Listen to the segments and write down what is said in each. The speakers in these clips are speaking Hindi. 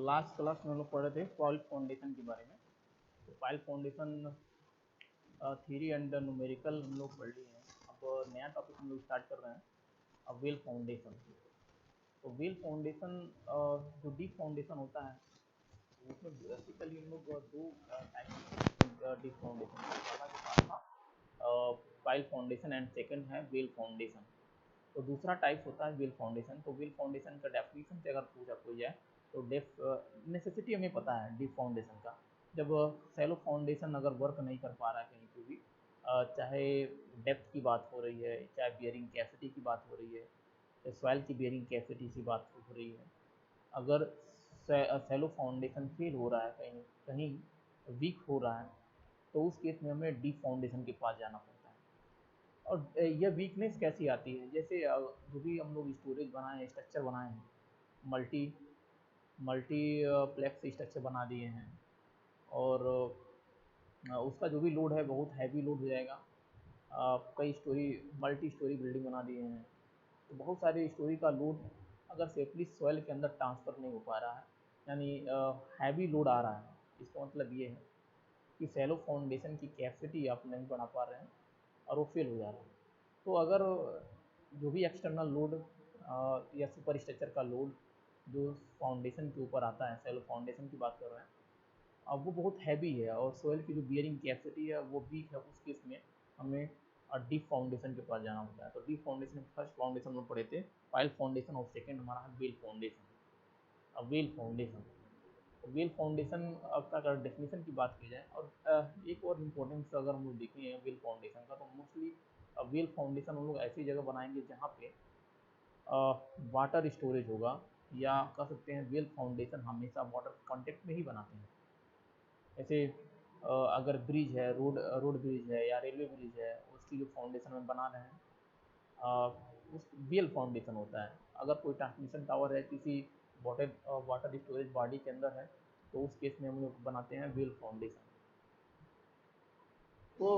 लास्ट क्लास में हम लोग पढ़ रहे थे पाइल फाउंडेशन के बारे में। तो pile foundation theory and numerical हम लोग पढ़ लिए हैं। अब नया टॉपिक हम लोग स्टार्ट कर रहे हैं, अब व्हील फाउंडेशन। तो व्हील फाउंडेशन जो डीप फाउंडेशन होता है उसमें बेसिकली हम लोग दो टाइप डीप फाउंडेशन, पहला जो पार्ट था पाइल फाउंडेशन एंड सेकंड है व्हील फाउंडेशन। तो दूसरा टाइप होता है व्हील फाउंडेशन। तो व्हील फाउंडेशन का डेफिनेशन से अगर पूछा कोई जाए तो नेसेसिटी हमें पता है डीप फाउंडेशन का। जब सैलो फाउंडेशन अगर वर्क नहीं कर पा रहा है कहीं पे भी, चाहे डेप्थ की बात हो रही है, चाहे बियरिंग कैपेसिटी की बात हो रही है, चाहे सॉइल की बियरिंग कैपेसिटी की बात हो रही है, अगर सैलो फाउंडेशन फेल हो रहा है, कहीं कहीं वीक हो रहा है, तो उस केस में हमें डीप फाउंडेशन के पास जाना पड़ता है। और यह वीकनेस कैसी आती है, जैसे जो भी हम लोग स्टोरेज बनाए हैं, स्ट्रक्चर बनाए हैं, मल्टी मल्टीप्लेक्स स्ट्रक्चर बना दिए हैं, और उसका जो भी लोड है बहुत हैवी लोड हो जाएगा। कई स्टोरी मल्टी स्टोरी बिल्डिंग बना दिए हैं, तो बहुत सारे स्टोरी का लोड अगर सेफली सॉइल के अंदर ट्रांसफ़र नहीं हो पा रहा है, यानी हैवी लोड आ रहा है, इसका मतलब ये है कि सैलो फाउंडेशन की कैपेसिटी आप नहीं बढ़ा पा रहे हैं और वो फेल हो जा रहा है। तो अगर जो भी एक्सटर्नल लोड या सुपर स्ट्रक्चर का लोड जो फाउंडेशन के ऊपर आता है, सैलो फाउंडेशन की बात कर रहे हैं, अब वो बहुत हैवी है और सोइल की जो बियरिंग कैपेसिटी है वो वीक है, उस केस में हमें डीप फाउंडेशन के पास जाना होता है। तो डीप फाउंडेशन फर्स्ट फाउंडेशन में पढ़े थे पाइल फाउंडेशन, और सेकेंड हमारा है व्हील फाउंडेशन। अब व्हील फाउंडेशन, व्हील फाउंडेशन का अगर डेफिनेशन की बात की जाए, और एक और इम्पोर्टेंस अगर हम लोग देखें व्हील फाउंडेशन का, तो मोस्टली व्हील फाउंडेशन हम लोग ऐसी जगह बनाएंगे जहाँ पे वाटर स्टोरेज होगा, या कह सकते हैं व्हील फाउंडेशन हमेशा वाटर कॉन्टेक्ट में ही बनाते हैं। जैसे अगर ब्रिज है, रोड ब्रिज है या रेलवे ब्रिज है, उसकी जो फाउंडेशन में बना रहे हैं उस व्हील फाउंडेशन होता है। अगर कोई ट्रांसमिशन टावर है किसी वाटर स्टोरेज बॉडी के अंदर है, तो उस केस में हम लोग बनाते हैं व्हील फाउंडेशन। तो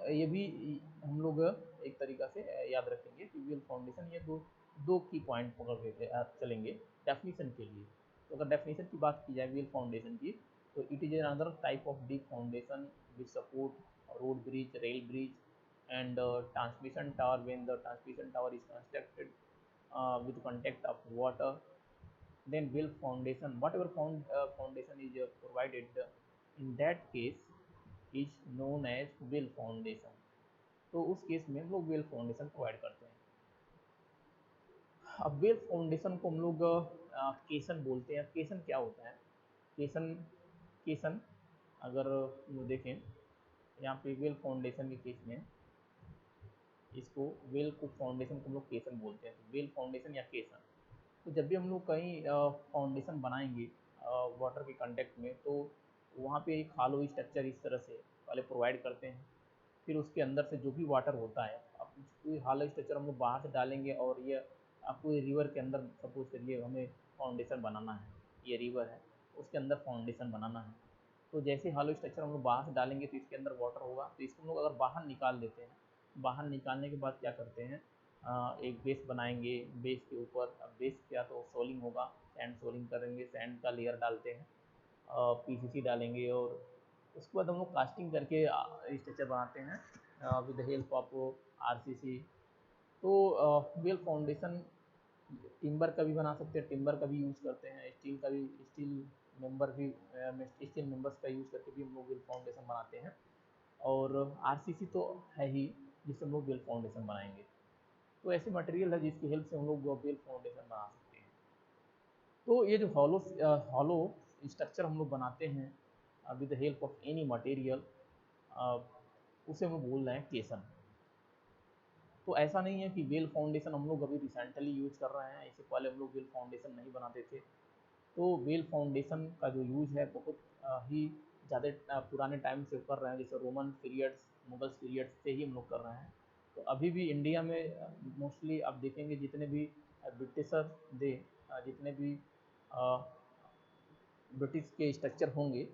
ये भी हम लोग एक तरीक़ा से याद रखेंगे कि व्हील फाउंडेशन, ये दो दो की पॉइंट पकड़ के चलेंगे डेफिनेशन के लिए। तो अगर डेफिनेशन की बात की जाए व्हील फाउंडेशन की, तो it is another type of deep foundation which support road bridge, rail bridge and transmission tower when the transmission tower is constructed with contact of water. Then wheel foundation, whatever foundation is provided in that case is known as wheel foundation. तो उस केस में हम लोग व्हील फाउंडेशन प्रोवाइड करते हैं। अब व्हील फाउंडेशन को हम लोग केसन बोलते हैं। केसन क्या होता है? केसन केसन अगर हम देखें यहाँ पे व्हील फाउंडेशन के केस में, इसको व्हील को फाउंडेशन को हम लोग केसन बोलते हैं। तो व्हील फाउंडेशन या केसन, तो जब भी हम लोग कहीं फाउंडेशन बनाएंगे वाटर के कंटेक्ट में, तो वहाँ पे एक हालो स्ट्रक्चर इस तरह से पहले प्रोवाइड करते हैं। फिर उसके अंदर से जो भी वाटर होता है, अब कोई हालो स्ट्रक्चर हम लोग बाहर से डालेंगे, और ये कोई रिवर के अंदर सपोज करिए हमें फाउंडेशन बनाना है, ये रिवर है, उसके अंदर फाउंडेशन बनाना है। तो जैसे हालो स्ट्रक्चर हम लोग बाहर से डालेंगे तो इसके अंदर वाटर होगा, तो इसको हम लोग अगर बाहर निकाल देते हैं, बाहर निकालने के बाद क्या करते हैं, एक बेस बनाएंगे। बेस के ऊपर, अब बेस क्या, तो सोलिंग होगा, सैंड सोलिंग करेंगे, सैंड का लेयर डालते हैं, पीसीसी डालेंगे, और उसके बाद हम लोग कास्टिंग करके स्ट्रक्चर बनाते हैं with the help of RCC. तो व्हील फाउंडेशन टिम्बर का भी बना सकते हैं, टिम्बर का भी यूज़ करते हैं, स्टील का भी, स्टील मेंबर्स का यूज़ करके भी हम लोग व्हील फाउंडेशन बनाते हैं। और आरसीसी तो है ही जिससे हम लोग व्हील फाउंडेशन बनाएंगे। तो ऐसी मटेरियल है जिसकी हेल्प से हम लोग व्हील फाउंडेशन बना सकते हैं। तो ये जो हॉलो स्ट्रक्चर हम लोग बनाते हैं with the help of any material, उसे हम लोग बोल रहे हैं केसन। तो ऐसा नहीं है कि व्हील फाउंडेशन हम लोग अभी रिसेंटली यूज़ कर रहे हैं, इससे पहले हम लोग व्हील फाउंडेशन नहीं बनाते थे। तो व्हील फाउंडेशन का जो यूज़ है बहुत ही ज़्यादा पुराने टाइम से कर रहे हैं, जैसे रोमन पीरियड्स, मुगल्स पीरियड्स से ही हम लोग कर रहे हैं। तो अभी भी इंडिया में मोस्टली आप देखेंगे जितने भी ब्रिटिशर थे, जितने भी ब्रिटिश के स्ट्रक्चर होंगे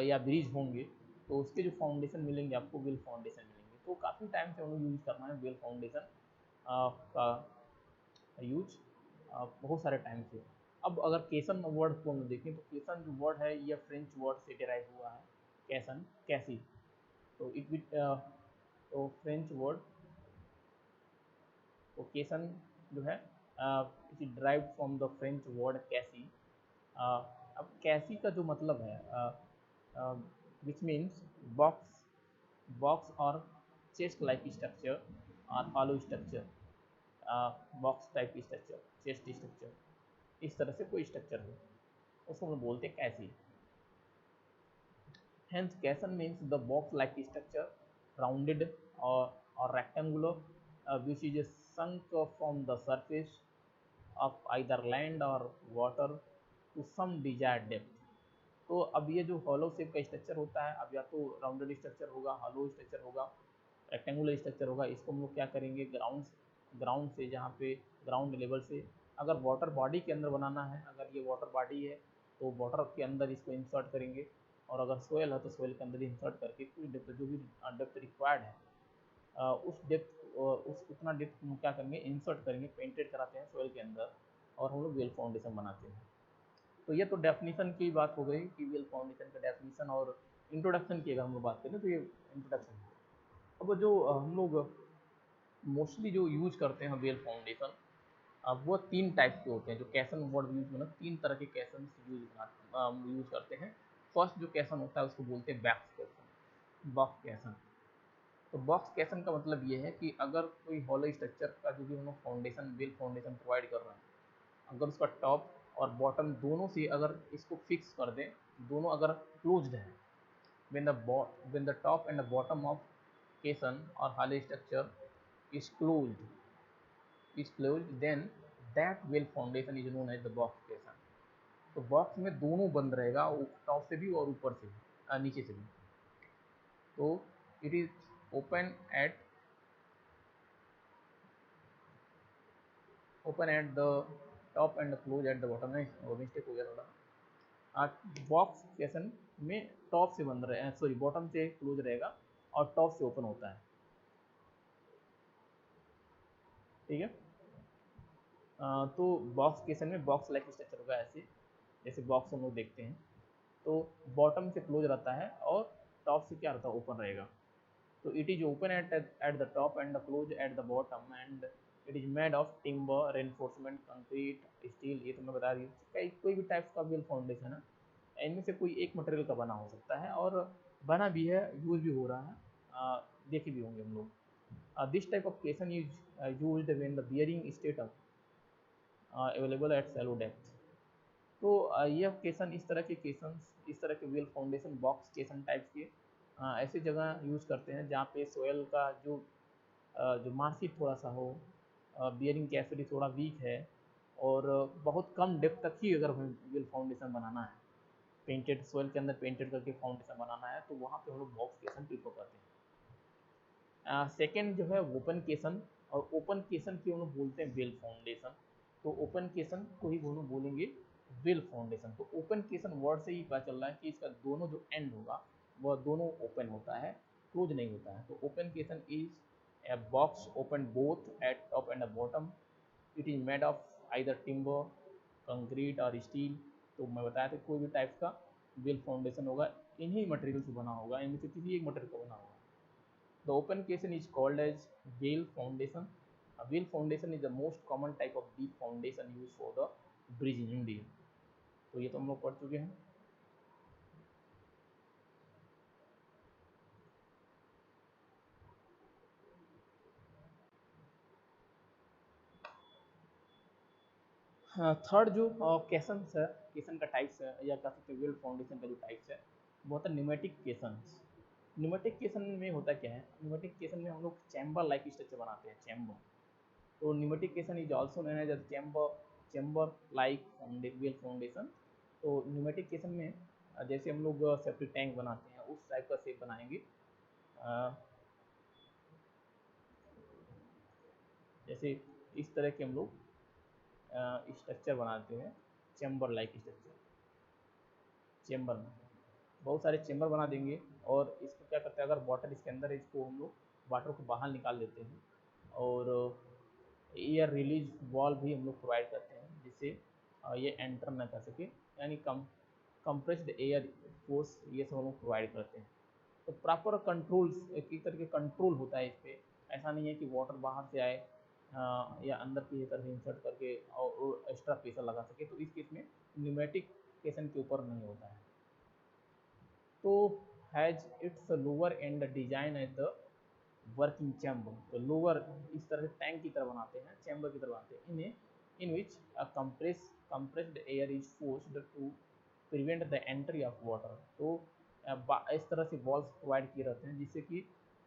या ब्रिज होंगे, तो उसके जो फाउंडेशन मिलेंगे आपको व्हील फाउंडेशन मिलेंगे। तो काफ़ी टाइम से हम लोग यूज़ कर रहे हैं व्हील फाउंडेशन का यूज बहुत सारे टाइम से। अब अगर केसन वर्ड को हम देखें तो केसन जो वर्ड है ये फ्रेंच वर्ड से डिराइव हुआ है, कैसन, कैसी। तो तो फ्रेंच वर्ड ओकेशन जो है it is drive from the French word कैसी। अब कैसी का जो मतलब है विच मीन्स बॉक्स, बॉक्स और चेस्ट लाइक स्ट्रक्चर और hollow structure, box type structure, chest structure, इस तरह से कोई स्ट्रक्चर हो उसको हम बोलते हैं कैसी। Hence, caisson means the box-like structure, rounded or rectangular, which is sunk from the surface of either land or water to some desired depth। तो अब ये जो हॉलो शेप का स्ट्रक्चर होता है, अब या तो राउंडेड स्ट्रक्चर होगा, हॉलो स्ट्रक्चर होगा, रेक्टेंगुलर स्ट्रक्चर होगा, इसको हम लोग क्या करेंगे ग्राउंड, ग्राउंड से, जहाँ पे ग्राउंड लेवल से अगर वाटर बॉडी के अंदर बनाना है, अगर ये वाटर बॉडी है तो वाटर के अंदर इसको इंसर्ट करेंगे, और अगर सोयल है तो सोयल के अंदर इंसर्ट करके कोई डेप्थ जो भी डेप्थ रिक्वायर्ड है उस डेप्थ उस उतना डेप्थ हम क्या करेंगे इंसर्ट करेंगे, पेंटेड कराते हैं सोयल के अंदर और हम लोग वेल फाउंडेशन बनाते हैं। तो ये तो डेफिनेशन की बात हो गई कि वेल फाउंडेशन का डेफिनेशन, और इंट्रोडक्शन की अगर हम लोग बात करें तो ये इंट्रोडक्शन है। अब जो हम लोग मोस्टली जो यूज करते हैं वेल फाउंडेशन, अब वो तीन टाइप के होते हैं। जो कैसन वर्ड यूज मतलब तीन तरह के कैसन यूज करते हैं। फर्स्ट जो कैसन होता है उसको बोलते हैं बैक्स कैसन, बॉक्स कैसन। तो बॉक्स कैसन का मतलब ये है कि अगर कोई हॉलो स्ट्रक्चर का जो भी हम लोग फाउंडेशन, वेल फाउंडेशन प्रोवाइड कर रहे हैं, अगर उसका टॉप और बॉटम दोनों से अगर इसको फिक्स कर दें, दोनों अगर क्लोज्ड है, when the top and the bottom of caisson or hollow structure is closed, then that well foundation is known as the box caisson। तो बॉक्स में दोनों बंद रहेगा, टॉप से भी और ऊपर से भी, नीचे से भी। तो it is open at the top and close at the bottom. में मिस्टेक हो गया थोड़ा। बॉक्स कैसन में टॉप से बंद रहे, सॉरी बॉटम से क्लोज रहेगा और टॉप से ओपन होता है, ठीक है। तो बॉक्स केसन में बॉक्स लाइक स्ट्रक्चर होगा ऐसे, जैसे बॉक्स हम लोग देखते हैं, तो बॉटम से क्लोज रहता है और टॉप से क्या रहता है, ओपन रहेगा। तो it is open at the top and close at the bottom and it is made of timber, reinforcement, concrete, steel. ये तो मैं बता दी, कोई भी टाइप्स का बिल फाउंडेशन है, इनमें से कोई एक मटेरियल का बना हो सकता है, और बना भी है, यूज भी हो रहा है, देखे भी होंगे हम लोग। दिस टाइप ऑफ केसन is used when the bearing status available at shallow depth. तो यह केसन, इस तरह के केसन, इस तरह के वेल फाउंडेशन बॉक्स केसन टाइप्स के ऐसे जगह यूज़ करते हैं जहाँ पे सोयल का जो मार्कशीट थोड़ा सा हो, बियरिंग कैपेसिटी थोड़ा वीक है, और बहुत कम डेप्थ तक ही अगर हमें वेल फाउंडेशन बनाना है, पेंटेड सोयल के अंदर पेंटेड करके फाउंडेशन बनाना है, तो वहाँ पे हम लोग बॉक्स केसन प्रीफर करते हैं। सेकेंड जो है ओपन केसन, और ओपन केसन की हम लोग बोलते हैं वेल फाउंडेशन। तो ओपन केसन को ही हम लोग बोलेंगे वेल फाउंडेशन। तो ओपन केसन वर्ड से ही पता चल रहा है कि इसका दोनों जो एंड होगा वह दोनों ओपन होता है, क्लोज नहीं होता है। तो open caisson is a box open both at top and bottom, it is made of either timber, concrete और स्टील। तो मैं बताया था कोई भी टाइप का वेल फाउंडेशन होगा इन्हीं मटेरियल से बना होगा, इनमें से किसी एक मटेरियल का बना होगा। The open casing is called as wheel foundation. A wheel foundation is the most common type of deep foundation used for the bridge in India। तो ये तो हम लोग पढ़ चुके हैं। थर्ड जो केसन्स है, केसन का टाइप्स है, या कह सकते हैं वेल फाउंडेशन का जो टाइप्स है वो होता है न्यूमेटिक केसन्स। न्यूमेटिक केसन में होता क्या है, न्यूमेटिक केसन में हम लोग चैम्बर लाइक स्ट्रक्चर बनाते हैं, चैम्बर। तो pneumatic caisson is also known as chamber like well foundation. तो न्यूमेटिक केसन में जैसे हम लोग सेप्टिक टैंक बनाते हैं उस टाइप का शेप बनाएंगे, जैसे इस तरह के हम लोग स्ट्रक्चर बनाते हैं, चैम्बर लाइक स्ट्रक्चर। चैम्बर में बहुत सारे चैम्बर बना देंगे, और इसको क्या करते हैं, अगर वाटर इसके अंदर है, इसको हम लोग वाटर को बाहर निकाल देते हैं, और एयर रिलीज वॉल भी हम लोग प्रोवाइड करते हैं, जिससे ये एंटर ना कर सके, यानी कंप्रेस्ड एयर फोर्स ये सब हम लोग प्रोवाइड करते हैं। तो प्रॉपर कंट्रोल्स एक तरह के कंट्रोल होता है इस पर। ऐसा नहीं है कि वाटर बाहर से आए या अंदर की तरफ इंसर्ट करके और एक्स्ट्रा प्रेशर लगा सके, तो इस केस में न्यूमेटिक केसन के ऊपर नहीं होता है। तो has its lower and design at the working chamber, तो लोअर इस तरह से टैंक की तरह बनाते हैं, चैम्बर की तरह बनाते हैं, in which compressed air is forced to prevent the entry of water. तो इस तरह से वॉल्स प्रोवाइड किए रहते हैं जिससे कि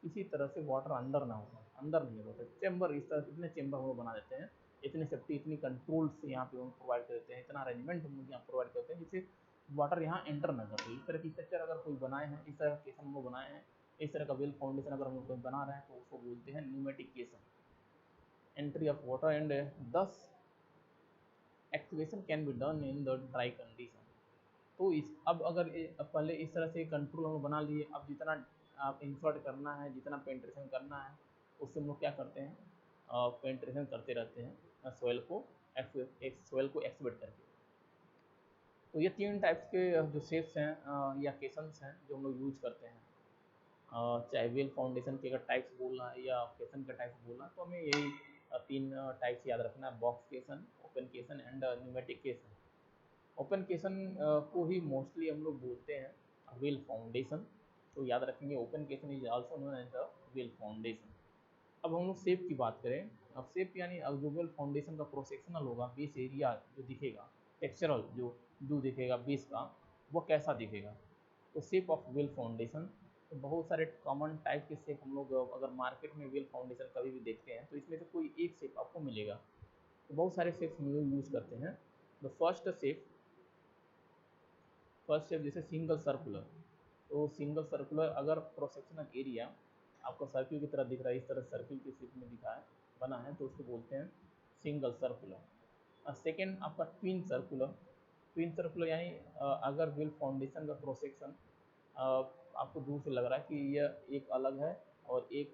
किसी तरह से वाटर अंदर ना हो, अंदर नहीं होता। चैम्बर इस तरह इतने चैम्बर हम लोग बना देते हैं, इतनी सेफ्टी इतनी कंट्रोल से यहाँ पे हम प्रोवाइड कर देते हैं, इतना अरेंजमेंट हम लोग यहाँ प्रोवाइड करते हैं जिससे वाटर यहाँ एंटर ना करे। इस तरह की स्ट्रक्चर अगर कोई बनाए हैं, इस तरह के हम लोग बनाए हैं, इस तरह का वेल फाउंडेशन अगर हम लोग कोई बना रहे हैं तो उसको बोलते हैं न्यूमेटिक केसन। एंट्री ऑफ वाटर एंड दस activation can be done in the dry condition. तो इस अब अगर अब पहले इस तरह से कंट्रोल हम बना लिए, अब जितना आप इंसर्ट करना है, जितना पेंट्रेशन करना है, उससे हम लोग क्या करते हैं, पेंट्रेशन करते रहते हैं सोयल को एक्सवेट करके। तो ये 3 टाइप्स के जो शेप्स हैं या केसन्स हैं जो हम लोग यूज करते हैं। चाहे वेल फाउंडेशन के अगर टाइप्स बोलना है या केसन का टाइप्स बोलना है, तो हमें यही 3 टाइप्स याद रखना है, बॉक्स केसन, ओपन केसन एंड न्यूमेटिक केसन। ओपन केसन को ही मोस्टली हम लोग बोलते हैं वेल फाउंडेशन, तो याद रखेंगे open caisson is also known as the well foundation. अब हम लोग शेप की बात करें, अब शेप यानी अब जो वेल फाउंडेशन का क्रॉस सेक्शनल होगा, बेस एरिया जो दिखेगा, टेक्सचरल जो व्यू दिखेगा बेस का, वो कैसा दिखेगा। तो शेप ऑफ वेल फाउंडेशन, तो बहुत सारे कॉमन टाइप के शेप हम लोग अगर मार्केट में वेल फाउंडेशन कभी भी देखते हैं तो इसमें से कोई एक शेप आपको मिलेगा। तो बहुत सारे शेप्स हम लोग यूज़ करते हैं। द फर्स्ट शेप जैसे सिंगल सर्कुलर, तो सिंगल सर्कुलर अगर क्रॉस सेक्शनल एरिया आपको सर्किल की तरह दिख रहा है, इस तरह सर्किल की शेप में दिखा है बना है, तो उसको बोलते हैं सिंगल सर्कुलर। सेकेंड आपका ट्विन सर्कुलर यानी अगर वेल फाउंडेशन का क्रॉस सेक्शन आपको दूर से लग रहा है कि यह एक अलग है और एक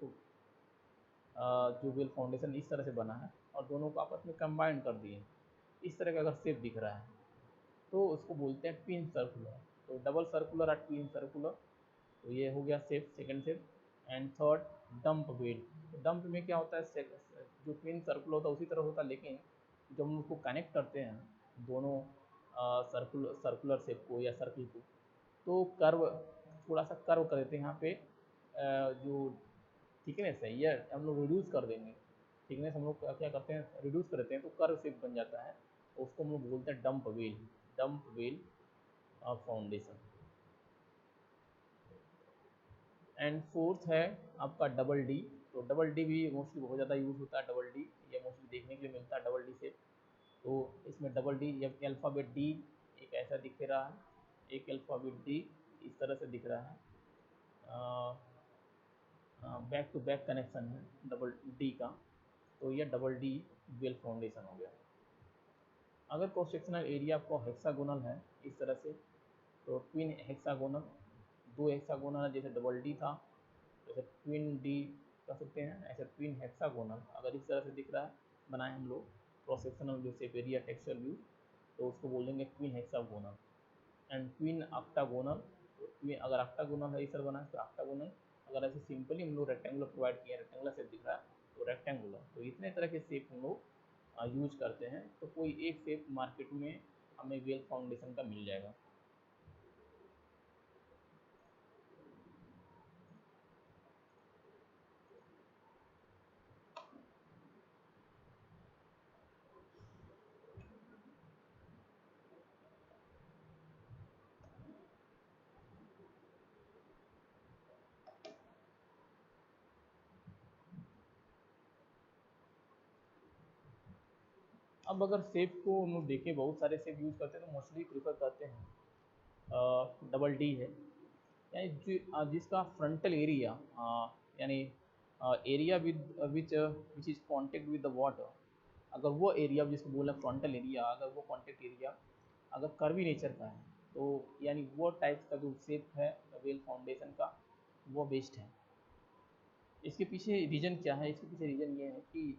जो वेल फाउंडेशन इस तरह से बना है और दोनों को आपस में कंबाइन कर दिए, इस तरह का अगर शेप दिख रहा है तो उसको बोलते हैं ट्विन सर्कुलर। तो डबल सर्कुलर और ट्विन सर्कुलर, तो ये हो गया shape, second shape. And third dump well. तो डंप में क्या होता है, जो ट्विन सर्कुलर होता है उसी तरह होता है, लेकिन जब हम उसको कनेक्ट करते हैं दोनों सर्कुलर शेप को या सर्किल को, तो कर्व थोड़ा सा कर्व कर देते हैं यहाँ पे, जो थिकनेस है ये हम लोग रिड्यूस कर देंगे। थिकनेस हम लोग क्या करते हैं, रिड्यूस कर देते हैं, तो कर्व शेप बन जाता है, तो उसको हम लोग बोलते हैं dump well foundation. And fourth है आपका डबल डी। तो डबल डी भी मोस्टली बहुत ज़्यादा यूज़ होता है, डबल डी ये मोस्टली देखने के लिए मिलता है डबल डी से। तो इसमें डबल डी या अल्फ़ाबेट डी एक ऐसा दिख रहा है, एक अल्फ़ाबेट डी इस तरह से दिख रहा है, बैक टू बैक कनेक्शन है डबल डी का, तो ये डबल डी वेल फाउंडेशन हो गया। अगर क्रॉस सेक्शनल एरिया आपको हेक्सागोनल है इस तरह से, तो ट्विन हेक्सागोनल, 2 हेक्सागोनल जैसे डबल डी था, जैसे ट्विन डी कह सकते हैं, ऐसे ट्विन हेक्सागोनल अगर इस तरह से दिख रहा है बनाए हम लोग क्रॉस सेक्शनल जो शेप एरिया टेक्सचर व्यू, तो उसको बोलेंगे twin hexagonal. And twin octagonal, तो ट्विन अगर ऑक्टागोनल है इस तरह बना है तो ऑक्टागोनल, अगर ऐसे सिंपली हम लोग रेक्टेंगुलर प्रोवाइड किए, रेक्टेंगुलर शेप दिख रहा है तो रेक्टेंगुलर। तो इतने तरह के शेप हम लोग यूज करते हैं, तो कोई एक शेप मार्केट में हमें वेल फाउंडेशन का मिल जाएगा। अब अगर शेप को हम लोग देखें, बहुत सारे शेप यूज करते हैं, तो मोस्टली प्रीफर करते हैं डबल डी है, यानी जिसका फ्रंटल एरिया यानी area with which is contact with the water, अगर वो एरिया जिसको बोला फ्रंटल एरिया, अगर वो कॉन्टेक्ट एरिया अगर कर्वी नेचर का है, तो यानी वो टाइप्स का जो शेप है वेल फाउंडेशन का वो बेस्ट है। इसके पीछे रीज़न क्या है, इसके पीछे रीज़न ये है कि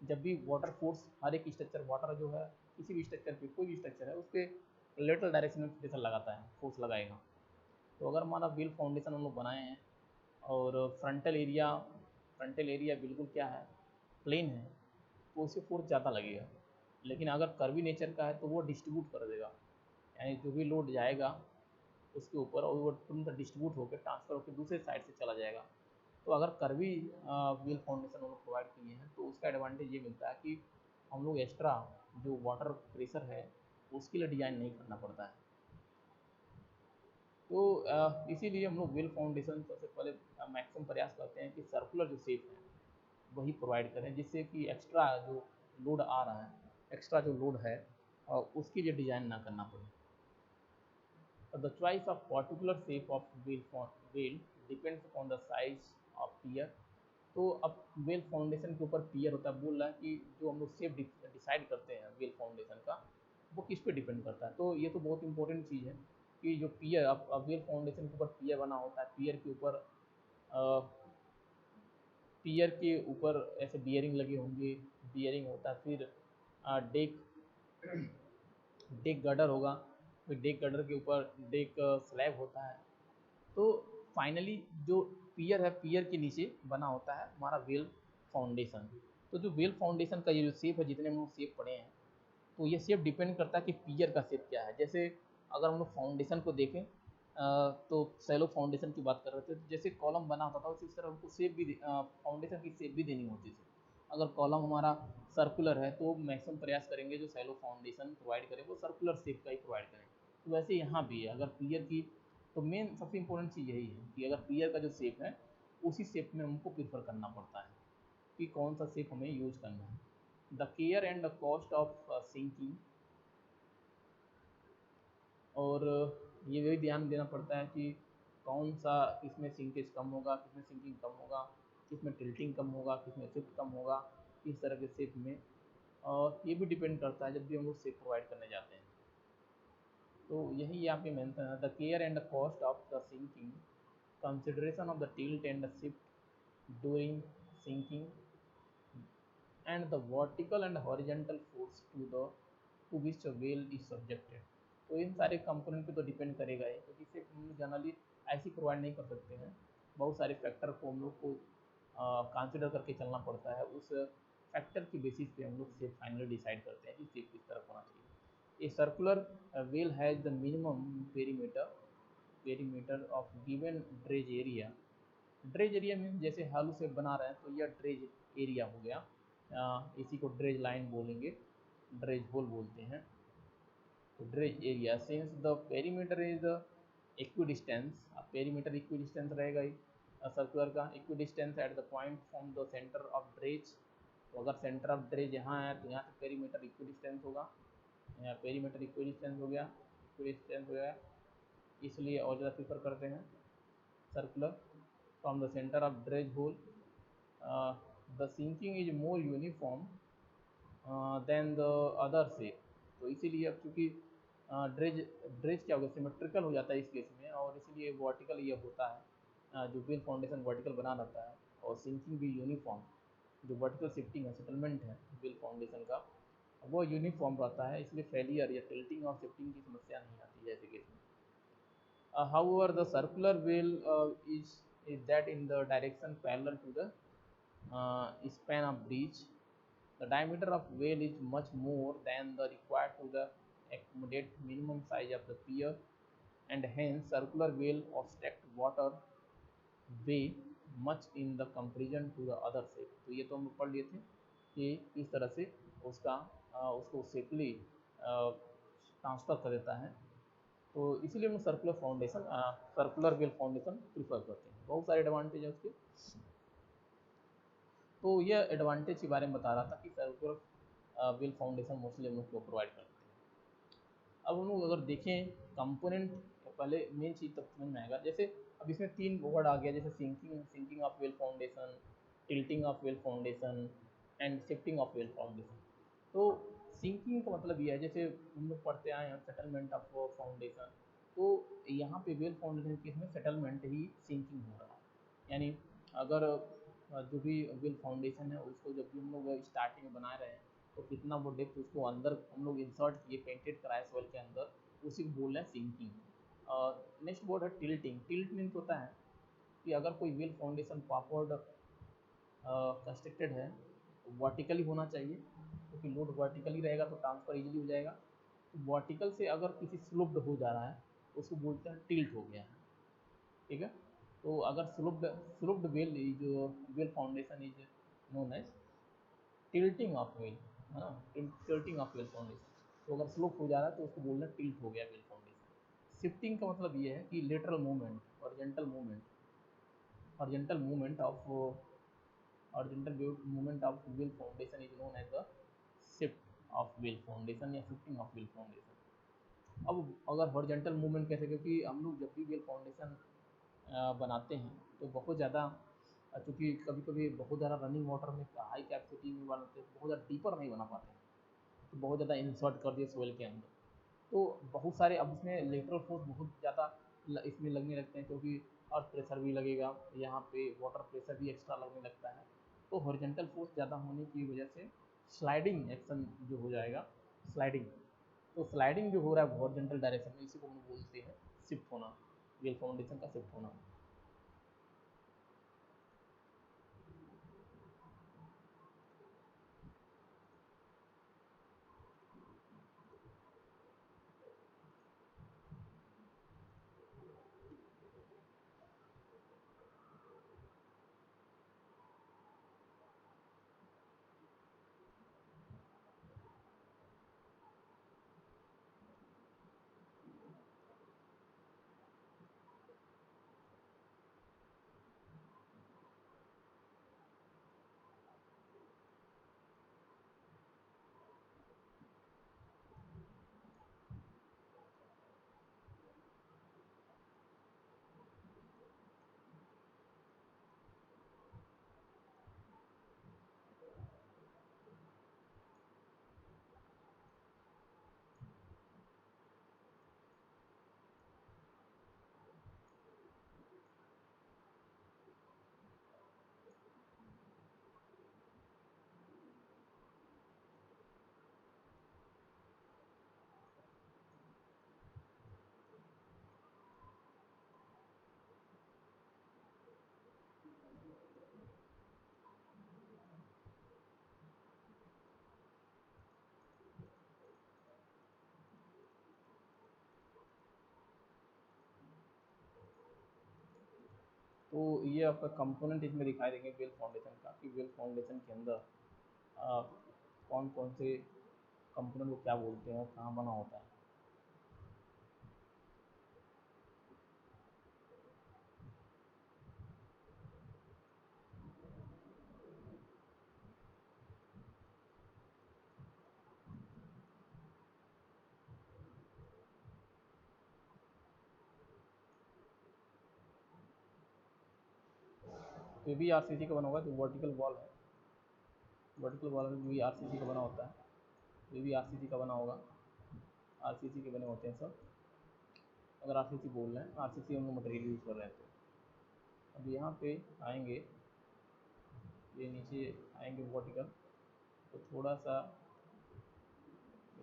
जब भी वाटर फोर्स, हर एक स्ट्रक्चर वाटर जो है किसी भी स्ट्रक्चर पे, कोई भी स्ट्रक्चर है उस पर लेटरल डायरेक्शन में प्रेशर लगाता है, फोर्स लगाएगा। तो अगर हमारा व्हील फाउंडेशन हम लोग बनाए हैं और फ्रंटल एरिया बिल्कुल क्या है, प्लेन है, तो उसे फोर्स ज़्यादा लगेगा। लेकिन अगर कर्वी नेचर का है तो वो डिस्ट्रीब्यूट कर देगा, यानी जो भी लोड जाएगा उसके ऊपर और वो तुरंत डिस्ट्रीब्यूट होकर ट्रांसफर होकर दूसरे साइड से चला जाएगा। तो अगर कर्वी व्हील फाउंडेशन हम लोग प्रोवाइड किए हैं तो उसका एडवांटेज ये मिलता है कि हम लोग एक्स्ट्रा जो वाटर प्रेशर है उसके लिए डिज़ाइन नहीं करना पड़ता है। तो इसीलिए हम लोग व्हील फाउंडेशन सबसे पहले मैक्सिमम प्रयास करते हैं कि सर्कुलर जो शेप है वही प्रोवाइड करें, जिससे कि एक्स्ट्रा जो लोड आ रहा है, एक्स्ट्रा जो लोड है उसके लिए डिज़ाइन ना करना पड़े। The choice of particular shape of wheel depends upon the size of pier। तो अब वेल फाउंडेशन के ऊपर पियर होता है, बोल रहा है कि जो हम लोग शेप डिसाइड करते हैं वेल फाउंडेशन का वो किस पे डिपेंड करता है। तो ये तो बहुत इंपॉर्टेंट चीज़ है कि जो पियर, अब वेल फाउंडेशन के ऊपर पियर बना होता है, पियर के ऊपर ऐसे बियरिंग लगे होंगे, बियरिंग होता है, फिर डेक डेक गर्डर होगा, फिर डेक गर्डर के ऊपर डेक स्लैब होता है। तो फाइनली जो पियर है, पियर के नीचे बना होता है हमारा वेल फाउंडेशन। तो जो वेल फाउंडेशन का ये जो शेप है, जितने हम लोग शेप पढ़े हैं, तो ये शेप डिपेंड करता है कि पियर का शेप क्या है। जैसे अगर हम लोग फाउंडेशन को देखें तो सैलो फाउंडेशन की बात कर रहे थे, तो जैसे कॉलम बना होता था उसी तरह हमको शेप भी फाउंडेशन की शेप भी देनी होती थी। अगर कॉलम हमारा सर्कुलर है तो मैक्सिमम प्रयास करेंगे जो सैलो फाउंडेशन प्रोवाइड करें वो सर्कुलर शेप का ही प्रोवाइड करें। तो वैसे यहाँ भी है, अगर पियर की, तो मेन सबसे इंपॉर्टेंट चीज़ यही है कि अगर पियर का जो शेप है उसी शेप में हमको प्रीफर करना पड़ता है कि कौन सा शेप हमें यूज करना है। The care and the cost of sinking, और ये भी ध्यान देना पड़ता है कि कौन सा, किसमें सिंकेज कम होगा, किसमें सिंकिंग कम होगा, किसमें टिल्टिंग कम होगा, किसमें शिफ्ट कम होगा, किस तरह के शेप में, और ये भी डिपेंड करता है जब भी हम लोग शेप प्रोवाइड करने जाते हैं। तो यही यहाँ पे मेंशन है, the care and the cost of the sinking, consideration of the tilt and the shift during sinking, and the vertical and horizontal force to which a whale is subjected। तो इन सारे कंपोनेंट पे तो डिपेंड करेगा ही, क्योंकि सिर्फ हम जनरली ऐसे प्रोवाइड नहीं कर सकते हैं, बहुत सारे फैक्टर को हम लोग को कंसिडर करके चलना पड़ता है। उस फैक्टर की बेसिस पे हम लोग शेप फाइनली डिसाइड करते हैं कि शेप किस तरह होना चाहिए। A circular whale has the minimum perimeter of given dredge area. Dredge area में जैसे हालू से बना रहे हैं तो यह ड्रेज एरिया हो गया, इसी को ड्रेज लाइन बोलेंगे, ड्रेज होल बोलते हैं। तो dredge area, since the perimeter is equidistance, अब पेरीमीटर इक्विडिस्टेंस रहेगा ही सर्कुलर का, equidistance at the point from the centre of dredge. तो अगर सेंटर ऑफ ड्रेज यहाँ है तो यहाँ से पेरीमीटर इक्विडिस्टेंस होगा, यहाँ पेरीमीटर इक्विडिस्टेंस हो गया, इक्विडिस्टेंस हो गया, इसलिए और ज़्यादा प्रीफर करते हैं circular. From the centre of dredge hole the sinking is more uniform than the other shape. तो इसीलिए अब चूँकि ड्रेज ड्रेज क्या होगा, सिमेट्रिकल हो जाता है इस केस में, और इसीलिए वर्टिकल ये होता है, जो व्हील फाउंडेशन वर्टिकल बना रहता है, और सिंकिंग भी यूनिफॉर्म, जो वर्टिकल शिफ्टिंग है, सेटलमेंट है व्हील फाउंडेशन का, वो यूनिफॉर्म रहता है, इसलिए फेलियर या टिल्टिंग और शिफ्टिंग की समस्या नहीं आती है ऐसे केस में। However, the circular wheel is that in the direction parallel to the span of bridge. The diameter of wheel is much more than the required to the accommodate minimum size of the pier, and hence circular wheel obstruct water way much in the comparison to the other shape। तो ये तो हम पढ़ लिए थे कि इस तरह से उसका उसको सेफली ट्रांसफर कर देता है। तो इसीलिए हम सर्कुलर व्हील फाउंडेशन प्रीफर करते हैं, बहुत सारे एडवांटेज है उसके। तो यह एडवांटेज के बारे में बता रहा था कि सर्कुलर व्हील फाउंडेशन मोस्टली हम लोग को प्रोवाइड करते हैं। अब हम लोग अगर देखें कंपोनेंट, पहले मेन चीज़ तब समझ में आएगा। जैसे अब इसमें 3 वर्ड आ गया, जैसे sinking of well foundation, tilting of well foundation and shifting of well foundation. तो सिंकिंग का मतलब ये है, जैसे हम लोग पढ़ते आए हैं सेटलमेंट ऑफ फाउंडेशन, तो यहाँ पे व्हील फाउंडेशन केस में सेटलमेंट ही सिंकिंग हो रहा है। यानी अगर जो भी वेल फाउंडेशन है उसको जब भी हम लोग स्टार्टिंग में बना रहे हैं तो कितना वो डेप्थ उसको अंदर हम लोग इंसर्ट किए, पेंटेड कराए सॉइल के अंदर, उसी को बोल रहे हैं सिंकिंग। नेक्स्ट वर्ड है टिल्टिंग। टिल्ट मीन्स होता है कि अगर कोई वेल फाउंडेशन प्रॉपर कंस्ट्रक्टेड है तो वर्टिकली होना चाहिए, क्योंकि लोड वर्टिकली रहेगा तो ट्रांसफर इजीली हो जाएगा। तो वर्टिकल से अगर किसी स्लोप्ड हो जा रहा है तो उसको बोलते हैं टिल्ट हो गया है, ठीक है। तो अगर स्लोप्ड स्लोप्ड वेल जो well foundation is known as tilting of well, है ना, टिल्टिंग ऑफ वेल फाउंडेशन। तो अगर स्लोप हो जा रहा है तो उसको बोलना टिल्ट हो गया वेल फाउंडेशन। शिफ्टिंग का मतलब ये है कि lateral movement, horizontal movement, horizontal movement of horizontal movement of wheel foundation is known as the shift of wheel foundation या shifting of wheel foundation। अब अगर हॉरिजॉन्टल मूवमेंट कैसे, क्योंकि हम लोग जब भी व्हील फाउंडेशन बनाते हैं तो बहुत ज़्यादा, चूँकि कभी कभी बहुत ज़्यादा रनिंग वाटर में हाई कैपेसिटी में बनाते हैं, बहुत ज़्यादा डीपर नहीं बना पाते हैं, तो बहुत ज़्यादा इंसर्ट कर दिए सोइल के अंदर, तो बहुत सारे अब इसमें लेटरल फोर्स बहुत ज़्यादा इसमें लगने लगते हैं, क्योंकि अर्थ प्रेशर भी लगेगा, यहाँ पे वाटर प्रेशर भी एक्स्ट्रा लगने लगता है। तो हॉरिजॉन्टल फोर्स ज़्यादा होने की वजह से स्लाइडिंग एक्शन जो हो जाएगा, स्लाइडिंग, तो स्लाइडिंग जो हो रहा है हॉरिजॉन्टल डायरेक्शन में, इसी को हम बोलते हैं शिफ्ट होना, व्हील फाउंडेशन का शिफ्ट होना। तो ये आपका कंपोनेंट इसमें दिखाई देंगे व्हील फाउंडेशन का, कि व्हील फाउंडेशन के अंदर कौन कौन से कंपोनेंट को क्या बोलते हैं और कहाँ बना होता है। तो ये भी आरसीसी का बना होगा, जो वर्टिकल वॉल है, वर्टिकल वॉल में भी आरसीसी का बना होता है, ये भी आरसीसी का बना होगा, आरसीसी के बने होते हैं सब। अगर आरसीसी बोल रहे हैं, आरसीसी हम लोग मटेरियल यूज़ कर रहे हैं तो। अब यहाँ पे आएंगे, ये नीचे आएंगे वर्टिकल, तो थोड़ा सा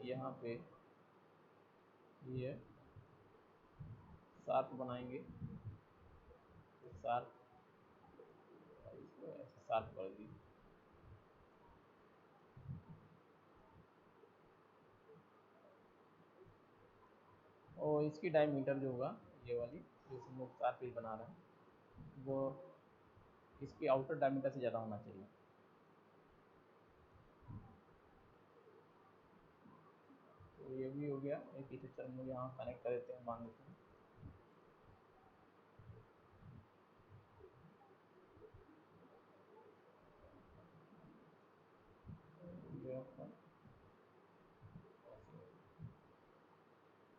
यहाँ पे ये शार्प बनाएंगे, तो शार्प, इसको ऐसे शार्प कर दी। और इसकी डायमीटर जो होगा, ये वाली जो हम लोग शार्प पेज बना रहे हैं, वो इसके आउटर डायमीटर से ज़्यादा होना चाहिए। तो ये भी हो गया, एक ही स्ट्रक्चर हम लोग यहाँ कनेक्ट कर देते हैं, मान लेते हैं।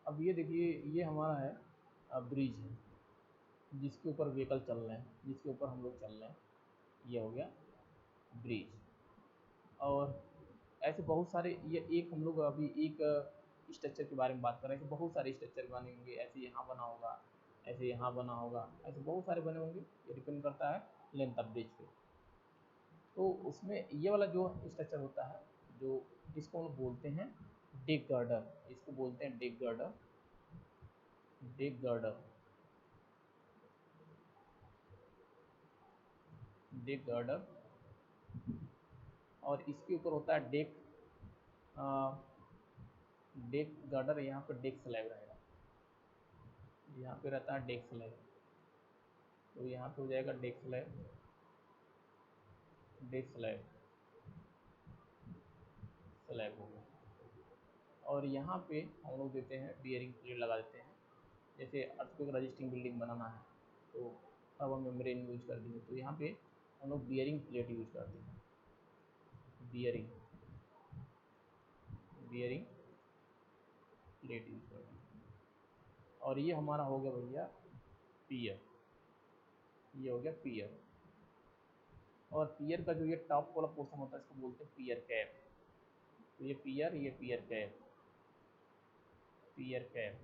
अब ये देखिए, ये हमारा है ब्रिज है, जिसके ऊपर व्हीकल चल रहे हैं, जिसके ऊपर हम लोग चल रहे हैं, ये हो गया ब्रिज। और ऐसे बहुत सारे, ये एक हम लोग अभी एक स्ट्रक्चर के बारे में बात कर रहे हैं, कि बहुत सारे स्ट्रक्चर बने होंगे, ऐसे यहाँ बना होगा, ऐसे यहाँ बना होगा, ऐसे बहुत सारे बने होंगे, ये डिपेंड करता है लेंथ ऑफ ब्रिज पे। तो उसमें ये वाला जो स्ट्रक्चर होता है, जो जिसको हम बोलते हैं डिग गर्डर, इसको बोलते हैं डिग गर्डर, डिग गर्डर, डिग गर्डर। और इसके ऊपर होता है डेक, डेक गर्डर, यहाँ पर डेक स्लैब रहेगा, यहाँ पे रहता है डेक स्लैब, तो यहाँ पे हो जाएगा deck slab, deck slab, slab हो गया। और यहाँ पे हम लोग देते हैं बियरिंग प्लेट लगा देते हैं, जैसे अर्थक्वेक रजिस्टिंग बिल्डिंग बनाना है तो अब हम मेम्ब्रेन यूज कर देंगे, तो यहाँ पे हम लोग बियरिंग प्लेट यूज करते हैं, बियरिंग, बियरिंग प्लेट यूज करते हैं। और ये हमारा हो गया भैया पियर, ये हो गया पियर। और पियर का जो ये टॉप वाला पोर्शन होता है इसको बोलते हैं पियर कैप, तो ये पियर कैप, पियर कैप।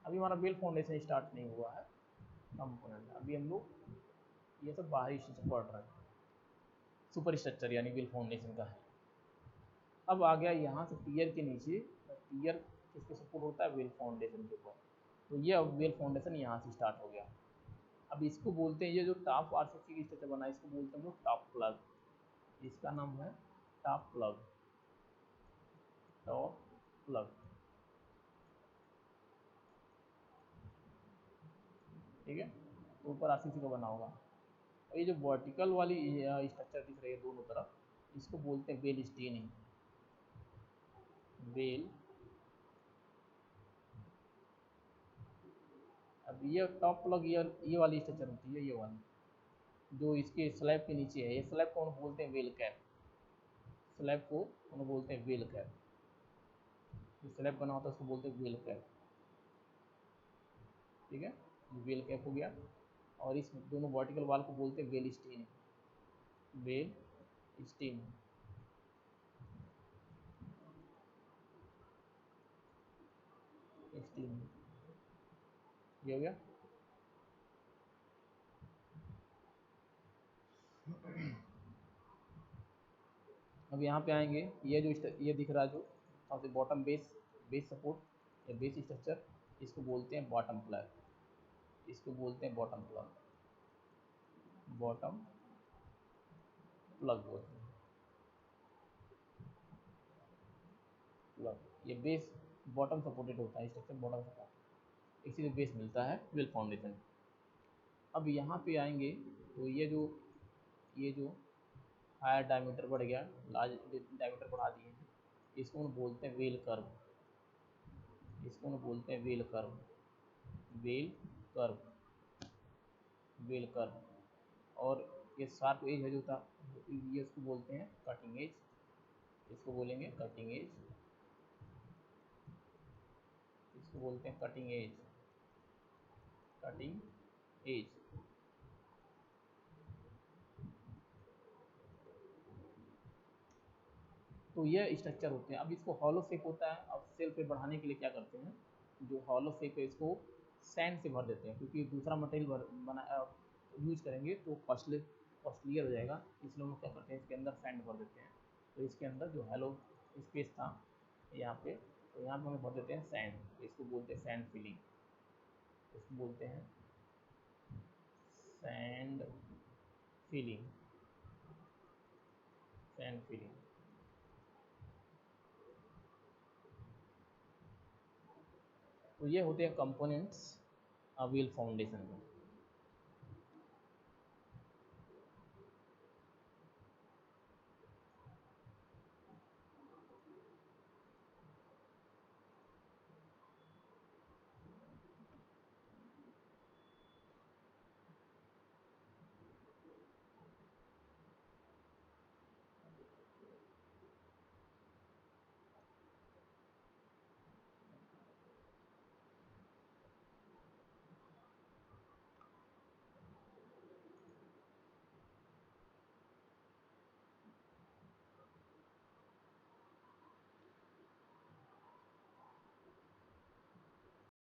अभी हमारा बेल फाउंडेशन स्टार्ट नहीं हुआ है कंपोनेंट, अभी हम लोग ये सब बाहरी स्ट्रक्चर पढ़ रहे हैं, सुपर स्ट्रक्चर यानी बेल फाउंडेशन का है। अब आ गया यहाँ से पियर के नीचे, पियर किसके सपोर्ट होता है, वेल फाउंडेशन के ऊपर, तो ये अब वेल फाउंडेशन यहाँ से स्टार्ट हो गया। अब इसको बोलते हैं, ये जो टॉप आरसीसी की स्ट्रक्चर बना है इसको बोलते हैं हम लोग टॉप प्लग, इसका नाम है टॉप प्लग, टॉप प्लग, ठीक है, तो ऊपर आरसीसी का बना होगा। और ये जो वर्टिकल वाली स्ट्रक्चर दिख रही है दोनों तरफ, इसको बोलते हैं बेल स्टीनिंग, बेल। अब ये टॉप प्लग, ये वाली स्ट्रक्चर होती है, ये वाली जो इसके स्लैब के नीचे है, ये स्लैब को हम बोलते हैं वेल कैप, स्लैब को हम बोलते हैं वेल कैप, जो स्लैब बना होता है उसको बोलते हैं वेल कैप, ठीक है, वेल कैप हो गया। और इस दोनों वर्टिकल वाल को बोलते हैं वेल स्टीन, वेल स्टीन, स्टीन, ये हो गया। अब यहाँ पे आएंगे, ये जो ये दिख रहा है जो सबसे बॉटम बेस, बेस सपोर्ट या बेस स्ट्रक्चर, इसको बोलते हैं बॉटम प्लग, इसको बोलते हैं बॉटम प्लग, बॉटम प्लग बोलते हैं प्लग। ये बेस बॉटम सपोर्टेड होता है स्ट्रक्चर, बॉटम सपोर्ट, इसीलिए बेस मिलता है वेल फाउंडेशन। अब यहाँ पे आएंगे तो ये जो हायर डायमीटर बढ़ गया, लार्ज डायमीटर बढ़ा दिए हैं, इसको हम बोलते हैं वेल कर्व, इसको हम बोलते हैं well curve, well curve, well curve. और ये शार्प एज है जो था, ये उसको बोलते हैं कटिंग एज, इसको बोलेंगे कटिंग एज, इसको बोलते हैं कटिंग एज, कटिंग एज। तो ये स्ट्रक्चर होते हैं। अब इसको हॉलो शेप होता है, अब सेल पे बढ़ाने के लिए क्या करते हैं, जो हॉलो शेप है इसको सैंड से भर देते हैं, क्योंकि दूसरा मटेरियल बना यूज करेंगे तो कॉस्टलियर हो जाएगा, इसलिए हम लोग क्या करते हैं इसके अंदर सैंड भर देते हैं। तो इसके अंदर जो हेलो स्पेस था यहाँ पे, तो यहाँ पे हम भर देते हैं सैंड, इसको बोलते हैं सैंड फिलिंग, इसको बोलते हैं सैंड फिलिंग, सैंड फिलिंग। तो ये होते हैं कंपोनेंट्स व्हील फाउंडेशन में।